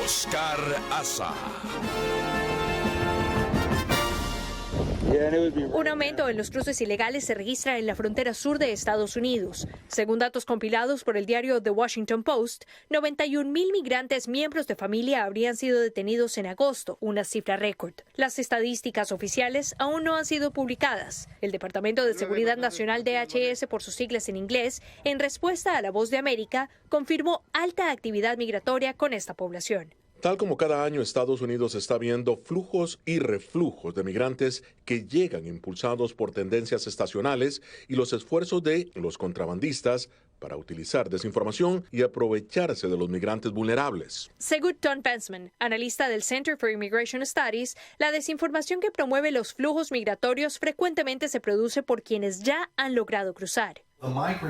Oscar Aza. Un aumento en los cruces ilegales se registra en la frontera sur de Estados Unidos. Según datos compilados por el diario The Washington Post, 91,000 migrantes miembros de familia habrían sido detenidos en agosto, una cifra récord. Las estadísticas oficiales aún no han sido publicadas. El Departamento de Seguridad Nacional DHS, por sus siglas en inglés, en respuesta a La Voz de América, confirmó alta actividad migratoria con esta población. Tal como cada año, Estados Unidos está viendo flujos y reflujos de migrantes que llegan impulsados por tendencias estacionales y los esfuerzos de los contrabandistas para utilizar desinformación y aprovecharse de los migrantes vulnerables. Según Tom Pensman, analista del Center for Immigration Studies, la desinformación que promueve los flujos migratorios frecuentemente se produce por quienes ya han logrado cruzar.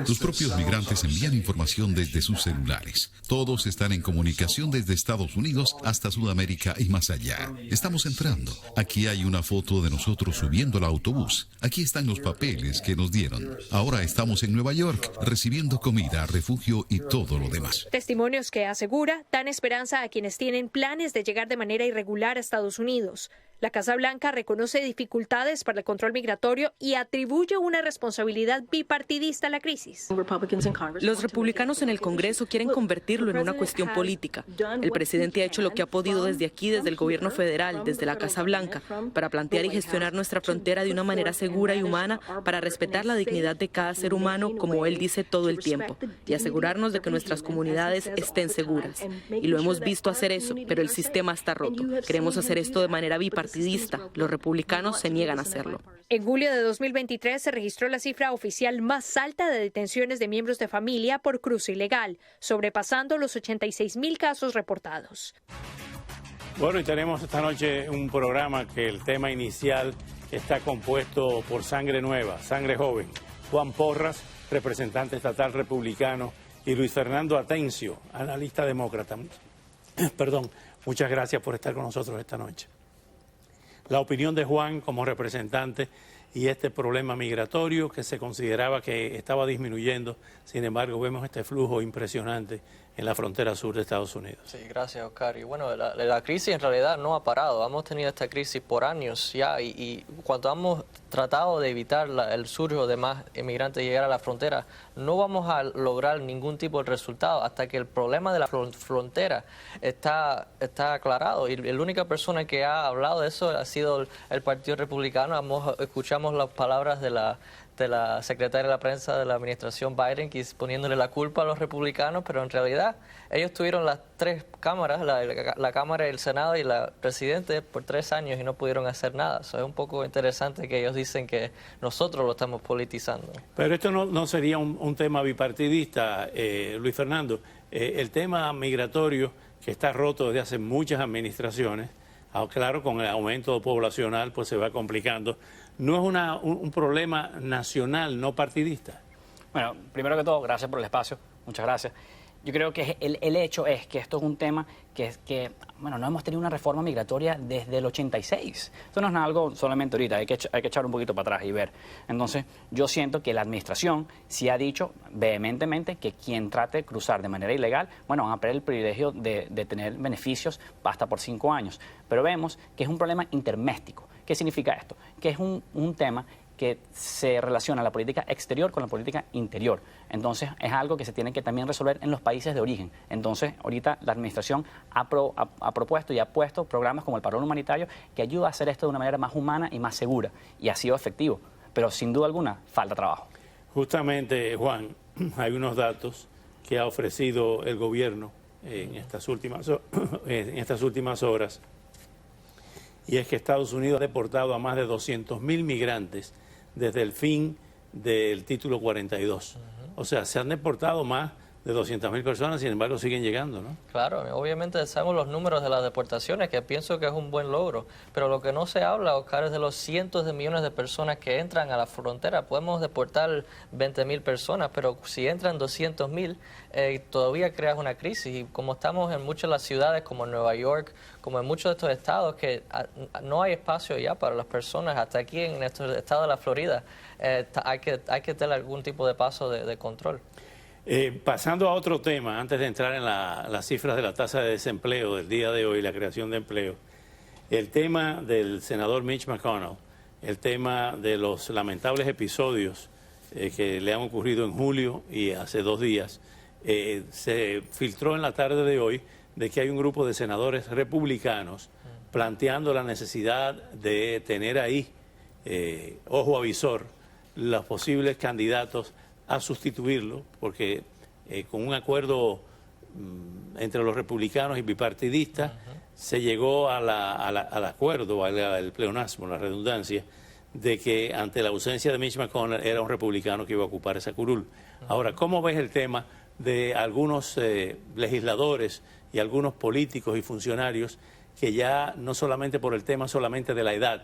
Los propios migrantes envían información desde sus celulares. Todos están en comunicación desde Estados Unidos hasta Sudamérica y más allá. Estamos entrando. Aquí hay una foto de nosotros subiendo al autobús. Aquí están los papeles que nos dieron. Ahora estamos en Nueva York recibiendo comida, refugio y todo lo demás. Testimonios que asegura dan esperanza a quienes tienen planes de llegar de manera irregular a Estados Unidos. La Casa Blanca reconoce dificultades para el control migratorio y atribuye una responsabilidad bipartidista a la crisis. Los republicanos en el Congreso quieren convertirlo en una cuestión política. El presidente ha hecho lo que ha podido desde aquí, desde el gobierno federal, desde la Casa Blanca, para plantear y gestionar nuestra frontera de una manera segura y humana, para respetar la dignidad de cada ser humano, como él dice todo el tiempo, y asegurarnos de que nuestras comunidades estén seguras. Y lo hemos visto hacer eso, pero el sistema está roto. Queremos hacer esto de manera bipartidista. Los republicanos se niegan a hacerlo. En julio de 2023 se registró la cifra oficial más alta de detenciones de miembros de familia por cruce ilegal, sobrepasando los 86,000 casos reportados. Bueno, y tenemos esta noche un programa que el tema inicial está compuesto por sangre nueva, sangre joven. Juan Porras, representante estatal republicano, y Luis Fernando Atencio, analista demócrata. Perdón, muchas gracias por estar con nosotros esta noche. La opinión de Juan como representante y este problema migratorio que se consideraba que estaba disminuyendo, sin embargo vemos este flujo impresionante en la frontera sur de Estados Unidos. Sí, gracias, Oscar. Y bueno, la crisis en realidad no ha parado. Hemos tenido esta crisis por años ya y cuando hemos tratado de evitar el surgio de más inmigrantes llegar a la frontera, no vamos a lograr ningún tipo de resultado hasta que el problema de la frontera está aclarado. Y la única persona que ha hablado de eso ha sido el Partido Republicano. Escuchamos las palabras de la secretaria de la prensa de la administración Biden, que es poniéndole la culpa a los republicanos, pero en realidad ellos tuvieron las tres cámaras, la Cámara, el Senado y la Presidente por 3 años y no pudieron hacer nada. Eso es un poco interesante que ellos dicen que nosotros lo estamos politizando. Pero esto no sería un tema bipartidista, Luis Fernando. El tema migratorio que está roto desde hace muchas administraciones, claro, con el aumento poblacional pues se va complicando. ¿No es un problema nacional, no partidista? Bueno, primero que todo, gracias por el espacio, muchas gracias. Yo creo que el hecho es que esto es un tema que no hemos tenido una reforma migratoria desde el 86. Esto no es algo solamente ahorita, hay que echar un poquito para atrás y ver. Entonces, yo siento que la administración sí ha dicho vehementemente que quien trate de cruzar de manera ilegal, van a perder el privilegio de tener beneficios hasta por 5 años. Pero vemos que es un problema interméstico. ¿Qué significa esto? Que es un tema que se relaciona la política exterior con la política interior. Entonces, es algo que se tiene que también resolver en los países de origen. Entonces, ahorita la administración ha propuesto y ha puesto programas como el parón humanitario que ayuda a hacer esto de una manera más humana y más segura. Y ha sido efectivo. Pero, sin duda alguna, falta trabajo. Justamente, Juan, hay unos datos que ha ofrecido el gobierno en estas últimas horas. Y es que Estados Unidos ha deportado a más de 200,000 migrantes desde el fin del título 42. O sea, se han deportado más de 200,000 personas, sin embargo siguen llegando, ¿no? Claro, obviamente sabemos los números de las deportaciones, que pienso que es un buen logro, pero lo que no se habla, Oscar, es de los cientos de millones de personas que entran a la frontera. Podemos deportar 20,000 personas, pero si entran 200,000, todavía creas una crisis. Y como estamos en muchas de las ciudades, como en Nueva York, como en muchos de estos estados, que no hay espacio ya para las personas, hasta aquí en este estado de la Florida, hay que tener algún tipo de paso de control. Pasando a otro tema, antes de entrar en las cifras de la tasa de desempleo del día de hoy, la creación de empleo, el tema del senador Mitch McConnell, el tema de los lamentables episodios que le han ocurrido en julio y hace 2 días, se filtró en la tarde de hoy de que hay un grupo de senadores republicanos planteando la necesidad de tener ahí, ojo avisor, los posibles candidatos a sustituirlo, porque con un acuerdo entre los republicanos y bipartidistas se llegó al acuerdo, al pleonasmo, la redundancia, de que ante la ausencia de Mitch McConnell era un republicano que iba a ocupar esa curul. Ahora, ¿cómo ves el tema de algunos legisladores y algunos políticos y funcionarios que ya no solamente por el tema solamente de la edad,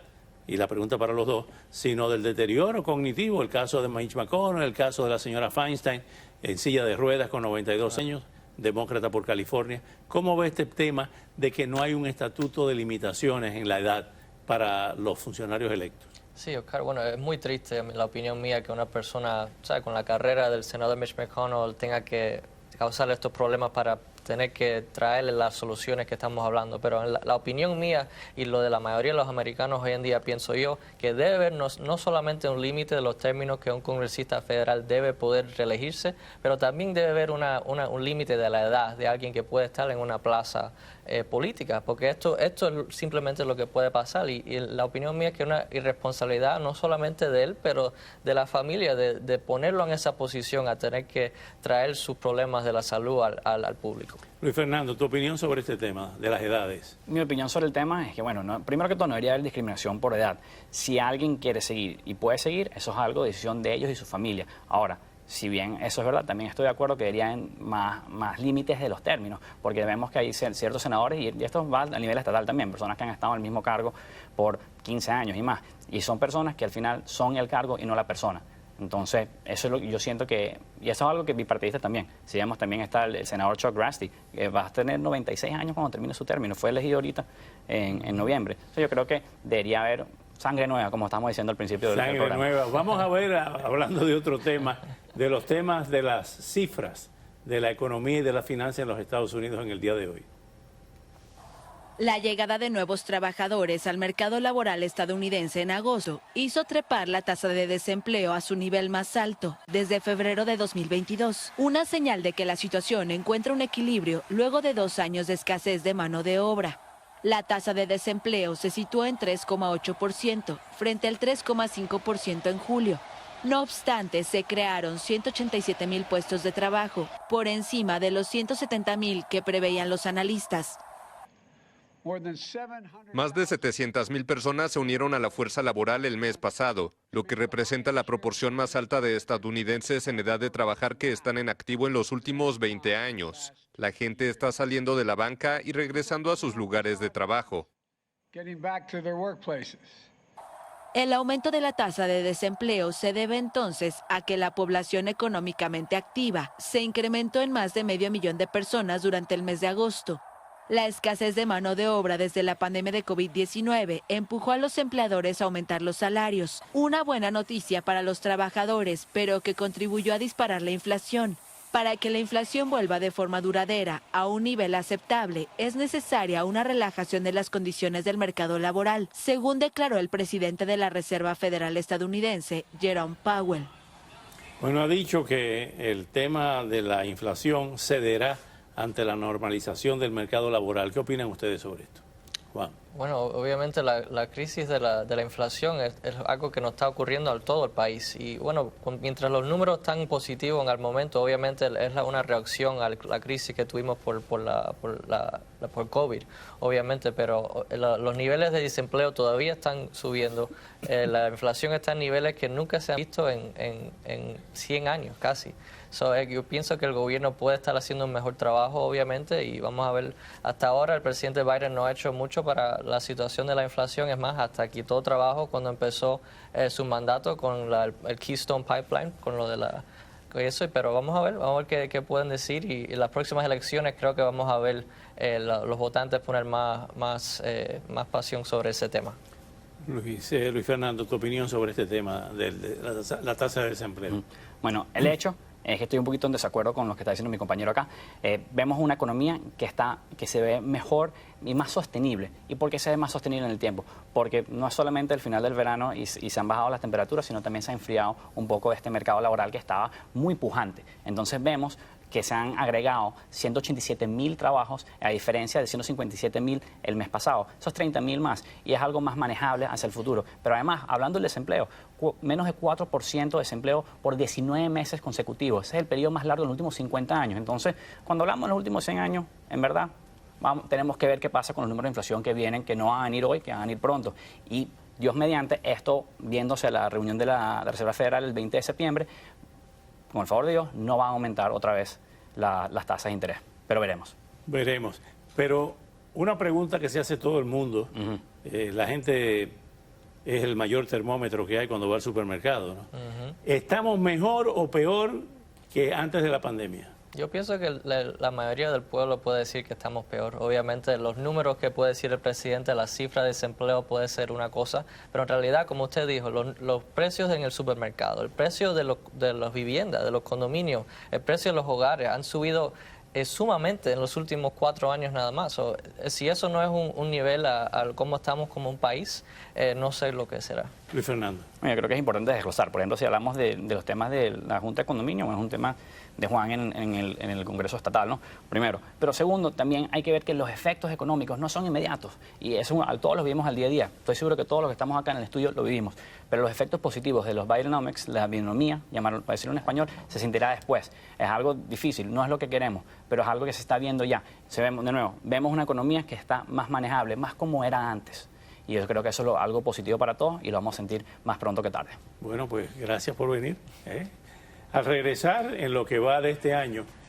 y la pregunta para los dos, sino del deterioro cognitivo, el caso de Mitch McConnell, el caso de la señora Feinstein, en silla de ruedas con 92 años, demócrata por California? ¿Cómo ve este tema de que no hay un estatuto de limitaciones en la edad para los funcionarios electos? Sí, Oscar, bueno, es muy triste, la opinión mía, que una persona, ¿sabe?, con la carrera del senador Mitch McConnell tenga que causar estos problemas para tener que traerle las soluciones que estamos hablando. Pero en la opinión mía y lo de la mayoría de los americanos hoy en día, pienso yo, que debe haber no solamente un límite de los términos que un congresista federal debe poder reelegirse, pero también debe haber un límite de la edad de alguien que puede estar en una plaza política, porque esto es simplemente lo que puede pasar, y la opinión mía es que es una irresponsabilidad no solamente de él, pero de la familia, de ponerlo en esa posición a tener que traer sus problemas de la salud al público. Luis Fernando, tu opinión sobre este tema de las edades. Mi opinión sobre el tema es que, bueno, primero que todo no debería haber discriminación por edad. Si alguien quiere seguir y puede seguir, eso es algo de decisión de ellos y su familia. Ahora, si bien eso es verdad, también estoy de acuerdo que deberían más límites de los términos, porque vemos que hay ciertos senadores, y esto va a nivel estatal también, personas que han estado en el mismo cargo por 15 años y más, y son personas que al final son el cargo y no la persona. Entonces, eso es lo que yo siento que, y eso es algo que bipartidista también. Si vemos, también está el senador Chuck Grassley, que va a tener 96 años cuando termine su término, fue elegido ahorita en noviembre. Entonces, yo creo que debería haber sangre nueva, como estamos diciendo al principio del programa. Sangre nueva. Vamos a ver, hablando de otro tema, de los temas de las cifras de la economía y de la finanza en los Estados Unidos en el día de hoy. La llegada de nuevos trabajadores al mercado laboral estadounidense en agosto hizo trepar la tasa de desempleo a su nivel más alto desde febrero de 2022, una señal de que la situación encuentra un equilibrio luego de 2 años de escasez de mano de obra. La tasa de desempleo se situó en 3,8% frente al 3,5% en julio. No obstante, se crearon 187,000 puestos de trabajo, por encima de los 170,000 que preveían los analistas. Más de 700,000 personas se unieron a la fuerza laboral el mes pasado, lo que representa la proporción más alta de estadounidenses en edad de trabajar que están en activo en los últimos 20 años. La gente está saliendo de la banca y regresando a sus lugares de trabajo. El aumento de la tasa de desempleo se debe entonces a que la población económicamente activa se incrementó en más de 500,000 de personas durante el mes de agosto. La escasez de mano de obra desde la pandemia de COVID-19 empujó a los empleadores a aumentar los salarios. Una buena noticia para los trabajadores, pero que contribuyó a disparar la inflación. Para que la inflación vuelva de forma duradera a un nivel aceptable, es necesaria una relajación de las condiciones del mercado laboral, según declaró el presidente de la Reserva Federal estadounidense, Jerome Powell. Bueno, ha dicho que el tema de la inflación cederá ante la normalización del mercado laboral. ¿Qué opinan ustedes sobre esto? Juan. Bueno, obviamente la crisis de la inflación es algo que nos está ocurriendo a todo el país, y bueno, mientras los números están positivos en el momento, obviamente es una reacción a la crisis que tuvimos por COVID, obviamente, pero los niveles de desempleo todavía están subiendo. La inflación está en niveles que nunca se han visto en 100 años casi. Yo pienso que el gobierno puede estar haciendo un mejor trabajo, obviamente, y vamos a ver, hasta ahora el presidente Biden no ha hecho mucho para la situación de la inflación. Es más, hasta quitó trabajo cuando empezó su mandato con el Keystone Pipeline, con lo de eso, pero vamos a ver qué pueden decir, y en las próximas elecciones creo que vamos a ver los votantes poner más pasión sobre ese tema. Luis Fernando, tu opinión sobre este tema de la tasa de desempleo. Bueno, el hecho es que estoy un poquito en desacuerdo con lo que está diciendo mi compañero acá. Vemos una economía que se ve mejor y más sostenible. ¿Y por qué se ve más sostenible en el tiempo? Porque no es solamente el final del verano y se han bajado las temperaturas, sino también se ha enfriado un poco este mercado laboral que estaba muy pujante. Entonces vemos que se han agregado 187.000 trabajos, a diferencia de 157.000 el mes pasado. Esos 30.000 más, y es algo más manejable hacia el futuro. Pero además, hablando del desempleo, menos de 4% de desempleo por 19 meses consecutivos. Ese es el periodo más largo de los últimos 50 años. Entonces, cuando hablamos de los últimos 100 años, en verdad, tenemos que ver qué pasa con los números de inflación que vienen, que no van a venir hoy, que van a venir pronto. Y Dios mediante, esto, viéndose la reunión de la Reserva Federal el 20 de septiembre, con el favor de Dios, no van a aumentar otra vez las tasas de interés. Pero veremos. Veremos. Pero una pregunta que se hace todo el mundo, la gente es el mayor termómetro que hay cuando va al supermercado, ¿no? ¿Estamos mejor o peor que antes de la pandemia? Yo pienso que la mayoría del pueblo puede decir que estamos peor. Obviamente los números que puede decir el presidente, la cifra de desempleo puede ser una cosa, pero en realidad, como usted dijo, los precios en el supermercado, el precio de las viviendas, de los condominios, el precio de los hogares han subido sumamente en los últimos 4 años nada más. Si eso no es un nivel a cómo estamos como un país, no sé lo que será. Luis Fernando. Yo creo que es importante desglosar. Por ejemplo, si hablamos de los temas de la Junta de Condominio, bueno, es un tema de Juan en el Congreso Estatal, ¿no? Primero. Pero segundo, también hay que ver que los efectos económicos no son inmediatos. Y eso todos los vivimos al día a día. Estoy seguro que todos los que estamos acá en el estudio lo vivimos. Pero los efectos positivos de los Bidenomics, la binomía, para decirlo en español, se sentirá después. Es algo difícil, no es lo que queremos, pero es algo que se está viendo ya. De nuevo, vemos una economía que está más manejable, más como era antes. Y yo creo que eso es algo positivo para todos y lo vamos a sentir más pronto que tarde. Bueno, pues gracias por venir. Al regresar, en lo que va de este año,